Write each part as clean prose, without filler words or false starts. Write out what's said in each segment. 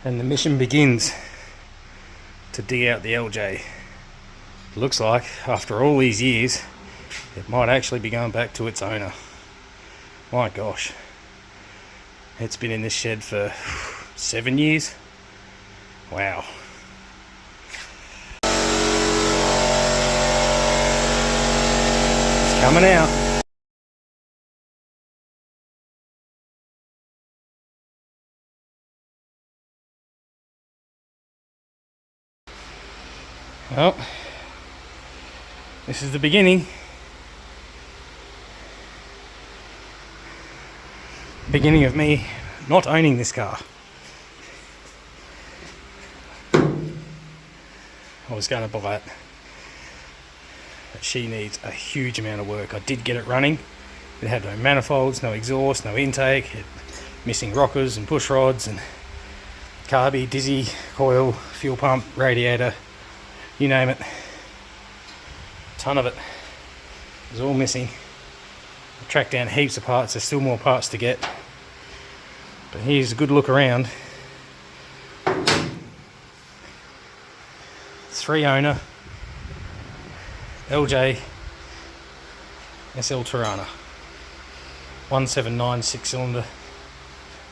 and the mission begins to dig out the LJ. Looks like after all these years it might actually be going back to its owner. My gosh, it's been in this shed for 7 years. Wow. It's coming out. Well, this is the beginning. Beginning of me not owning this car. I was going to buy it, but she needs a huge amount of work. I did get it running. It had no manifolds, no exhaust, no intake, missing rockers and push rods and carby, dizzy, coil, fuel pump, radiator, you name it. A ton of it. It was all missing. I tracked down heaps of parts. There's still more parts to get. But here's a good look around. 3-owner LJ SL Torana 179 6-cylinder,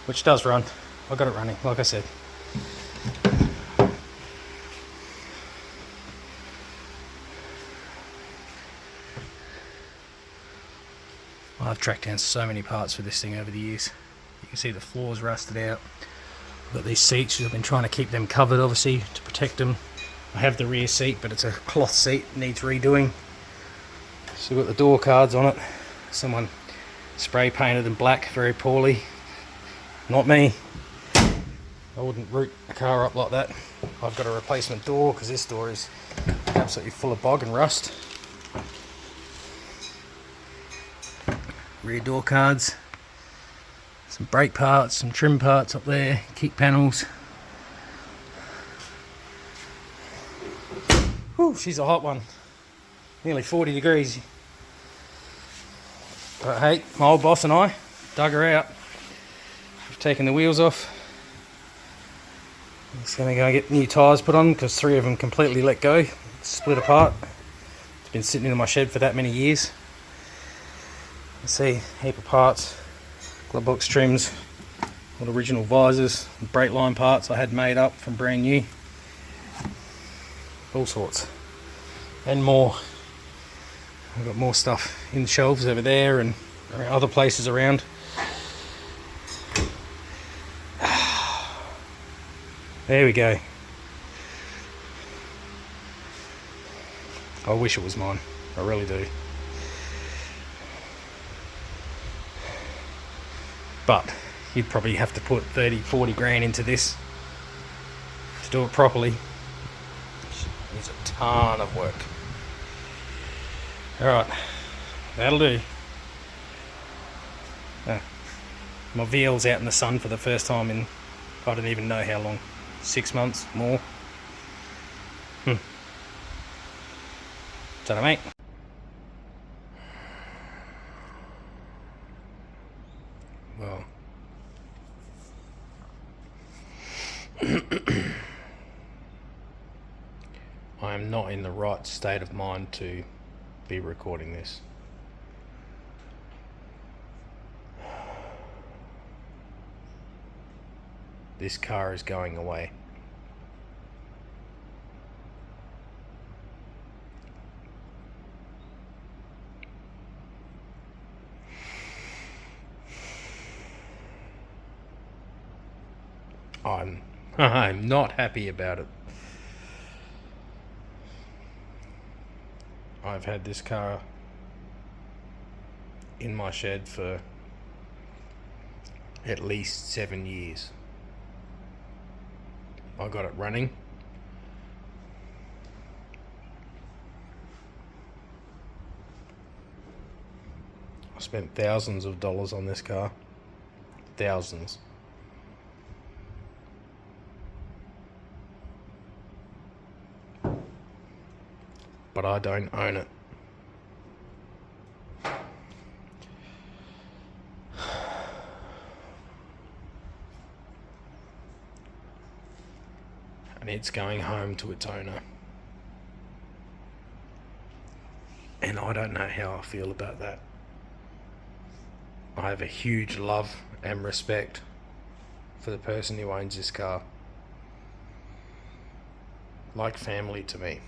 which does run. I got it running, like I said. I've tracked down so many parts for this thing over the years. You can see the floor's rusted out. I've got these seats. I've been trying to keep them covered, obviously, to protect them. I have the rear seat, but it's a cloth seat, needs redoing. So we've got the door cards on it. Someone spray painted them black very poorly. Not me. I wouldn't root a car up like that. I've got a replacement door because this door is absolutely full of bog and rust. Rear door cards. Some brake parts, some trim parts up there, kick panels. Whew, she's a hot one. Nearly 40 degrees. But hey, my old boss and I dug her out. We've taken the wheels off. Just going to go get new tyres put on because 3 of them completely let go, split apart. It's been sitting in my shed for that many years. You see, heap of parts, glove box trims, all original visors, brake line parts I had made up from brand new. All sorts and more. I've got more stuff in the shelves over there and other places around. There we go. I wish it was mine. I really do. But you'd probably have to put 30-40 grand into this to do it properly. It's a ton of work. Alright, that'll do. My VL's out in the sun for the first time in I don't even know how long. 6 months, more. Dunno, mate. Well, I am not in the right state of mind to be recording this. This car is going away. I'm not happy about it. I've had this car in my shed for at least 7 years. I got it running. I spent thousands of dollars on this car. Thousands. But I don't own it. and it's going home to its owner. And I don't know how I feel about that. I have a huge love and respect for the person who owns this car. Like family to me.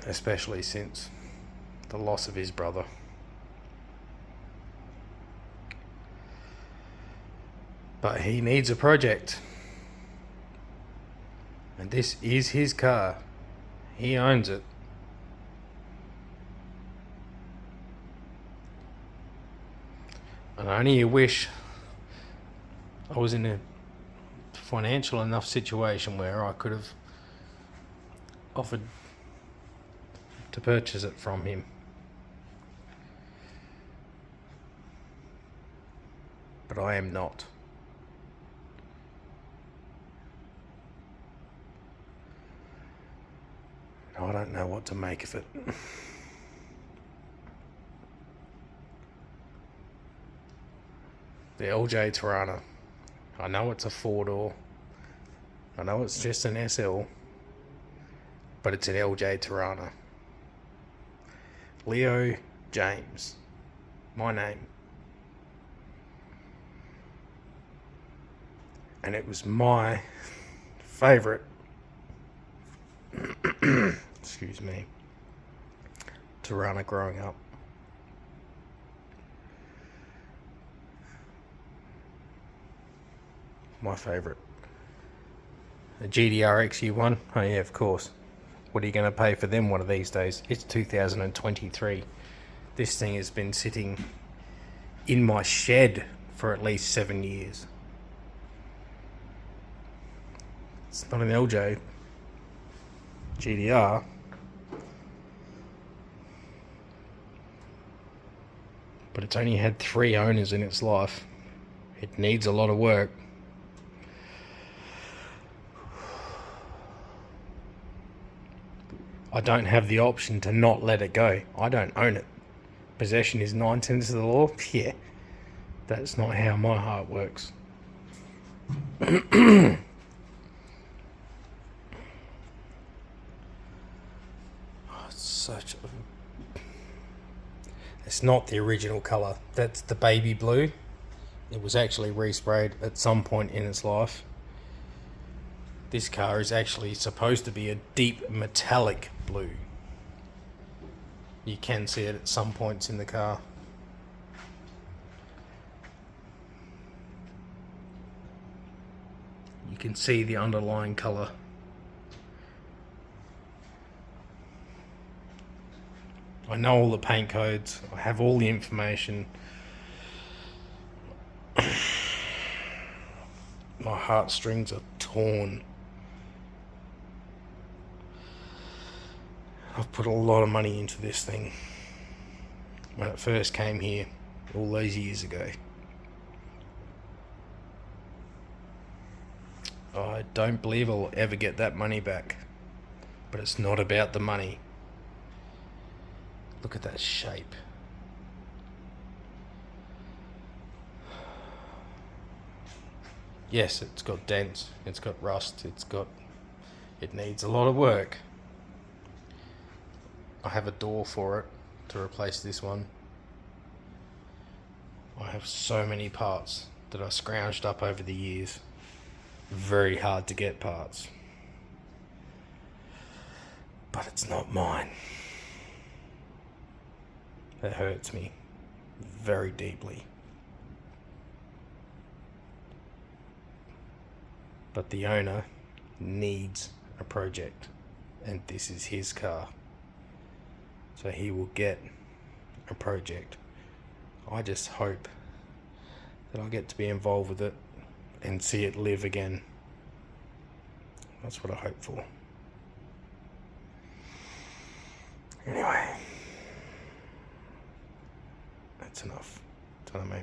Especially since the loss of his brother. But he needs a project. And this is his car. He owns it. And I only wish I was in a financial enough situation where I could have offered to purchase it from him. But I am not. I don't know what to make of it. The LJ Torana. I know it's a 4-door. I know it's just an SL. But it's an LJ Torana. Leo James. My name. And it was my favourite excuse me, Torana growing up. My favourite. A GDR XU1? Oh yeah, of course. What are you going to pay for them one of these days? It's 2023. This thing has been sitting in my shed for at least 7 years. It's not an LJ GDR. But it's only had 3 owners in its life. It needs a lot of work. I don't have the option to not let it go. I don't own it. Possession is 9/10 of the law? Yeah. That's not how my heart works. It's not the original colour. That's the baby blue. It was actually resprayed at some point in its life. This car is actually supposed to be a deep metallic blue. You can see it at some points in the car. You can see the underlying colour. I know all the paint codes. I have all the information. My heartstrings are torn. I've put a lot of money into this thing when it first came here all those years ago. I don't believe I'll ever get that money back. But it's not about the money. Look at that shape. Yes, it's got dents, it's got rust, it needs a lot of work. I have a door for it to replace this one. I have so many parts that I scrounged up over the years. Very hard to get parts. But it's not mine. It hurts me very deeply. But the owner needs a project, and this is his car. So he will get a project. I just hope that I'll get to be involved with it and see it live again. That's what I hope for. Anyway, that's enough. Tell me.